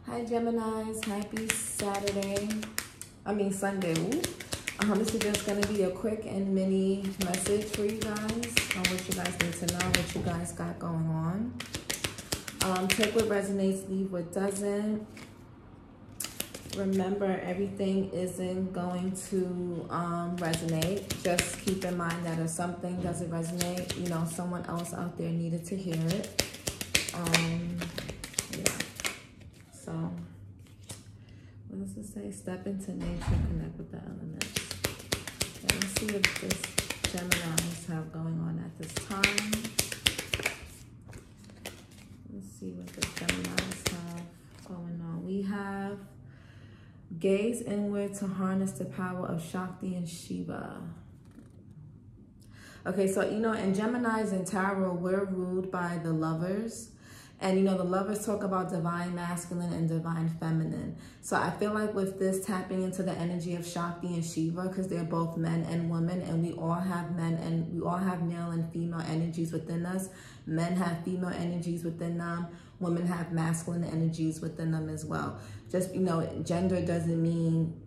Hi Geminis, happy Saturday. Sunday. This is just going to be a quick and mini message for you guys on what you guys need to know, what you guys got going on. Take what resonates, leave what doesn't. Remember, everything isn't going to resonate. Just keep in mind that if something doesn't resonate, you know, someone else out there needed to hear it. Yeah. So, what does it say? Step into nature, connect with the elements. Okay, let's see what this Geminis have going on at this time. Let's see what the Geminis have going on. We have gaze inward to harness the power of Shakti and Shiva. Okay, so, you know, in Geminis and Tarot, we're ruled by the lovers. And, you know, the lovers talk about divine masculine and divine feminine. So I feel like with this tapping into the energy of Shakti and Shiva, because they're both men and women, and we all have men and we all have male and female energies within us. Men have female energies within them. Women have masculine energies within them as well. Just, you know, gender doesn't mean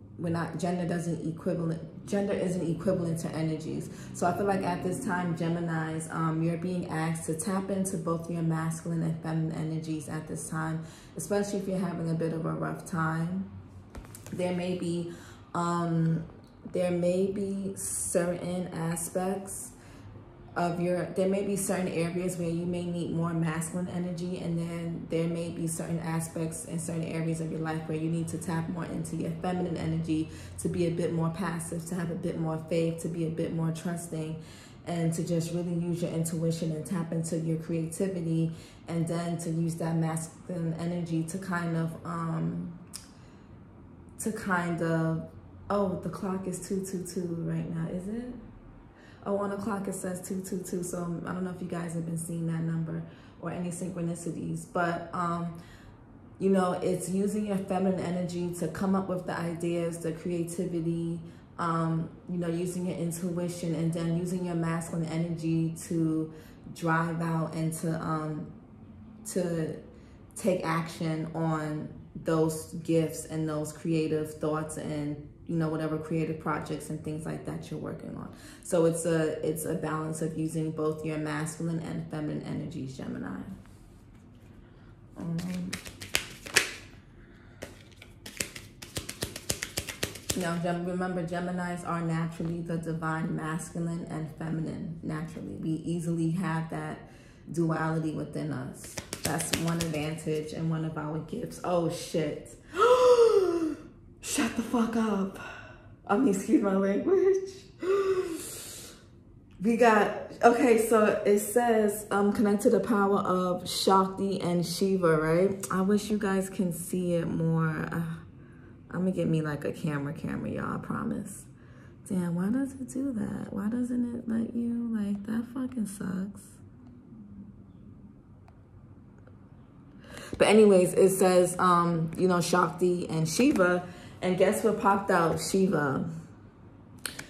gender isn't equivalent to energies. So I feel like at this time, Geminis, you're being asked to tap into both your masculine and feminine energies at this time, especially if you're having a bit of a rough time. There may be certain aspects of there may be certain areas where you may need more masculine energy, and then there may be certain aspects in certain areas of your life where you need to tap more into your feminine energy, to be a bit more passive, to have a bit more faith, to be a bit more trusting, and to just really use your intuition and tap into your creativity, and then to use that masculine energy to kind of oh, the clock is 2:22 right now, is it? Oh, on the clock it says 2:22, so I don't know if you guys have been seeing that number or any synchronicities, but you know, it's using your feminine energy to come up with the ideas, the creativity, you know, using your intuition, and then using your masculine energy to drive out and to take action on those gifts and those creative thoughts and, you know, whatever creative projects and things like that you're working on. So it's a balance of using both your masculine and feminine energies, Gemini. Now, remember, Geminis are naturally the divine masculine and feminine. Naturally, we easily have that duality within us. That's one advantage and one of our gifts. Oh, shit. Shut the fuck up. Excuse my language. We got, okay, so it says, connect to the power of Shakti and Shiva, right? I wish you guys can see it more. I'm gonna get me like a camera, y'all, I promise. Damn, why does it do that? Why doesn't it let you? Like, that fucking sucks. But anyways, it says, you know, Shakti and Shiva. And guess what popped out? Shiva.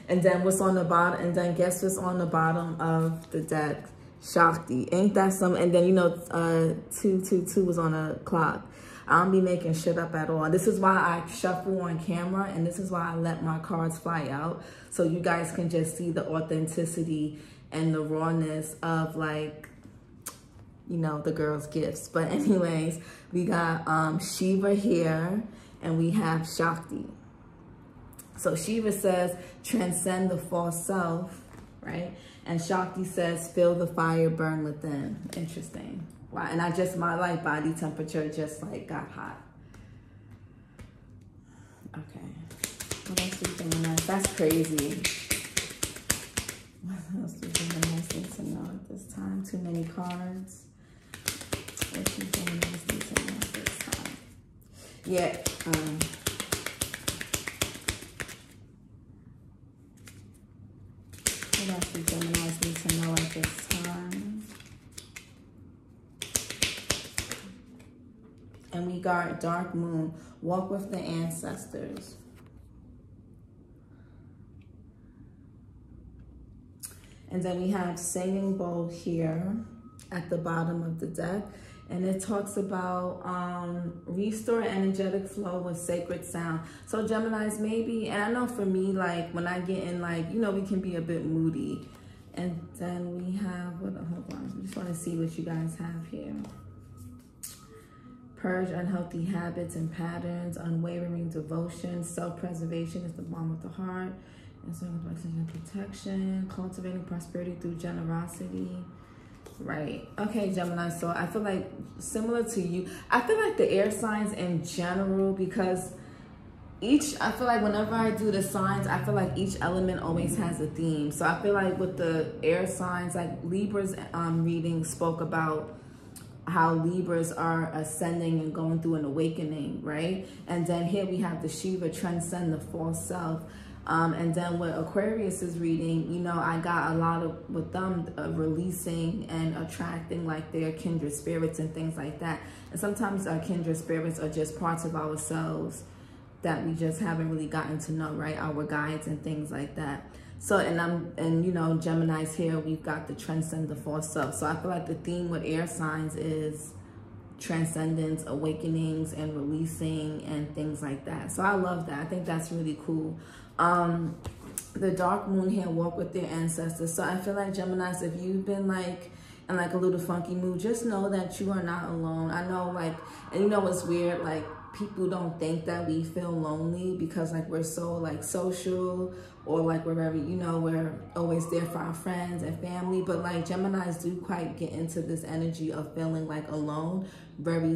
And then what's on the bottom? And then guess what's on the bottom of the deck? Shakti. Ain't that some? And then, you know, 222 was on a clock. I don't be making shit up at all. This is why I shuffle on camera, and this is why I let my cards fly out, so you guys can just see the authenticity and the rawness of, like, you know, the girl's gifts. But anyways, we got Shiva here, and we have Shakti. So Shiva says, transcend the false self, right? And Shakti says, feel the fire burn within. Interesting. Wow. And my like body temperature just like got hot. Okay. What else do you think? That's crazy. What else do you think I need to know at this time? Too many cards. What do you think I need to know at this time? Yeah. What else do Geminis need to know at this time? And we got Dark Moon, walk with the ancestors. And then we have Singing Bowl here at the bottom of the deck. And it talks about restore energetic flow with sacred sound. So Geminis, maybe, and I know for me, like when I get in, like, you know, we can be a bit moody. And then we have, hold on, I just want to see what you guys have here. Purge unhealthy habits and patterns, unwavering devotion, self-preservation is the balm of the heart, and protection, cultivating prosperity through generosity. Right. Okay, Gemini. So I feel like similar to you, I feel like the air signs in general, because I feel like whenever I do the signs, I feel like each element always has a theme. So I feel like with the air signs, like Libra's reading spoke about how Libras are ascending and going through an awakening, right? And then here we have the Shiva, transcend the false self. And then with Aquarius's reading, you know, I got a lot of, with them, releasing and attracting like their kindred spirits and things like that. And sometimes our kindred spirits are just parts of ourselves that we just haven't really gotten to know, right? Our guides and things like that. So, and you know, Gemini's here, we've got the transcend the false self. So I feel like the theme with air signs is transcendence, awakenings, and releasing and things like that. So I love that. I think that's really cool. The dark moon here, walk with their ancestors. So I feel like Geminis, if you've been like in like a little funky mood, just know that you are not alone. I know, like, and you know what's weird, like people don't think that we feel lonely because like we're so like social, or like we're very, you know, we're always there for our friends and family. But like Geminis do quite get into this energy of feeling like alone very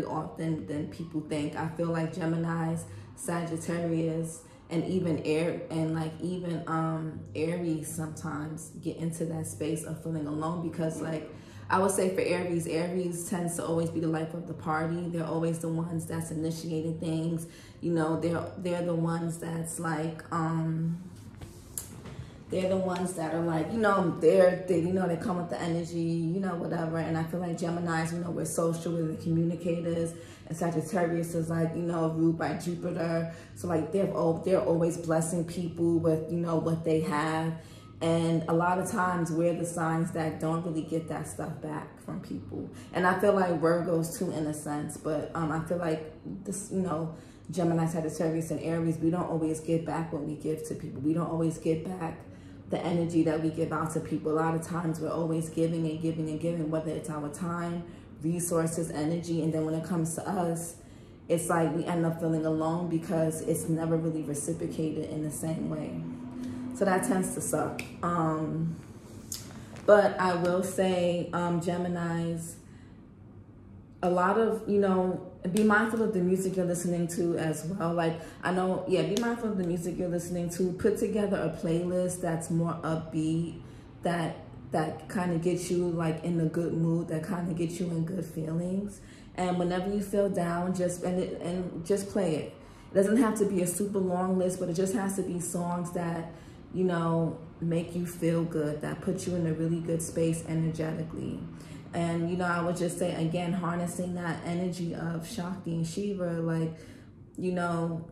often than people think. I feel like Geminis, Sagittarius, and even Aries sometimes get into that space of feeling alone, because like I would say for Aries tends to always be the life of the party. They're always the ones that's initiating things. You know, they're the ones that's like they're the ones that are like, you know, they come with the energy, you know, whatever. And I feel like Geminis, you know, we're social, we're the communicators. And Sagittarius is like, you know, ruled by Jupiter. So like they're always blessing people with, you know, what they have. And a lot of times we're the signs that don't really get that stuff back from people. And I feel like Virgos too, in a sense. But I feel like this, you know, Gemini, Sagittarius, and Aries, we don't always get back what we give to people. We don't always get back the energy that we give out to people. A lot of times we're always giving and giving and giving, whether it's our time, resources, energy. And then when it comes to us, it's like we end up feeling alone because it's never really reciprocated in the same way. So that tends to suck. But I will say, Geminis, a lot of, you know, be mindful of the music you're listening to as well. Like, I know, yeah, be mindful of the music you're listening to. Put together a playlist that's more upbeat, that kind of gets you like in a good mood, that kind of gets you in good feelings. And whenever you feel down, just play it. It doesn't have to be a super long list, but it just has to be songs that, you know, make you feel good, that put you in a really good space energetically. And, you know, I would just say, again, harnessing that energy of Shakti and Shiva, like, you know,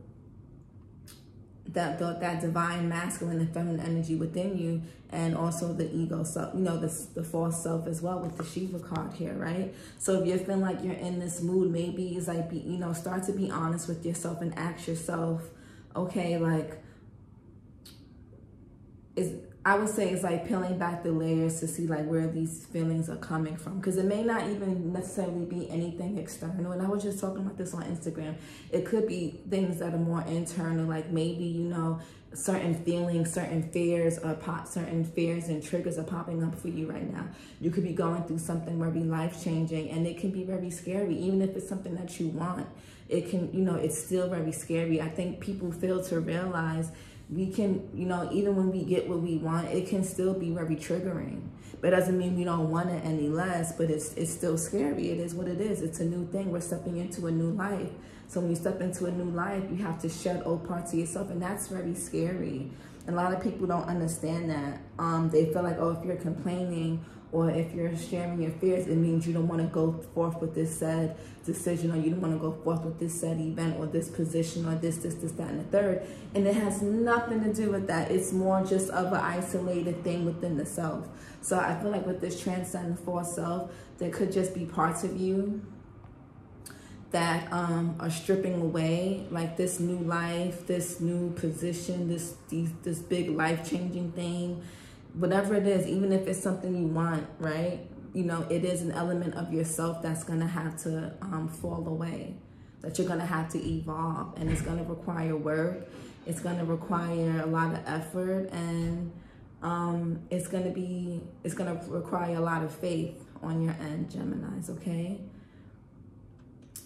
that divine masculine and feminine energy within you, and also the ego self, you know, the false self as well with the Shiva card here, right? So if you're feeling like you're in this mood, maybe it's like, you know, start to be honest with yourself and ask yourself, okay, like, I would say it's like peeling back the layers to see like where these feelings are coming from, because it may not even necessarily be anything external. And I was just talking about this on Instagram. It could be things that are more internal, like maybe, you know, certain feelings, certain fears and triggers are popping up for you right now. You could be going through something very life-changing, and it can be very scary. Even if it's something that you want, it can, you know, it's still very scary. I think people fail to realize we can, you know, even when we get what we want, it can still be very triggering. But it doesn't mean we don't want it any less, but it's still scary. It is what it is. It's a new thing. We're stepping into a new life. So when you step into a new life, you have to shed old parts of yourself, and that's very scary. And a lot of people don't understand that. They feel like, oh, if you're complaining Or if you're sharing your fears, it means you don't want to go forth with this said decision, or you don't want to go forth with this said event, or this position, or this, that, and the third. And it has nothing to do with that. It's more just of an isolated thing within the self. So I feel like with this transcendent false self, there could just be parts of you that are stripping away, like this new life, this new position, this big life-changing thing. Whatever it is, even if it's something you want, right? You know, it is an element of yourself that's going to have to fall away, that you're going to have to evolve, and it's going to require work. It's going to require a lot of effort, and it's going to require a lot of faith on your end, Geminis, okay?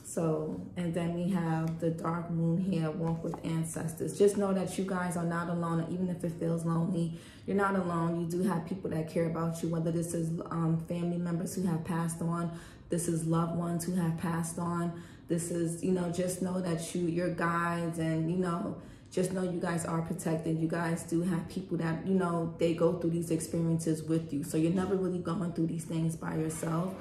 So, and then we have the dark moon here, walk with ancestors. Just know that you guys are not alone. Even if it feels lonely, you're not alone. You do have people that care about you, whether this is family members who have passed on, this is loved ones who have passed on. This is, you know, just know that your guides, and, you know, just know you guys are protected. You guys do have people that, you know, they go through these experiences with you. So you're never really going through these things by yourself.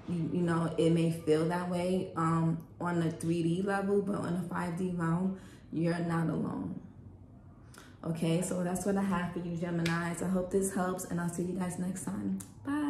You know, it may feel that way on the 3D level, but on the 5D realm, you're not alone. Okay, so that's what I have for you, Geminis. I hope this helps, and I'll see you guys next time. Bye.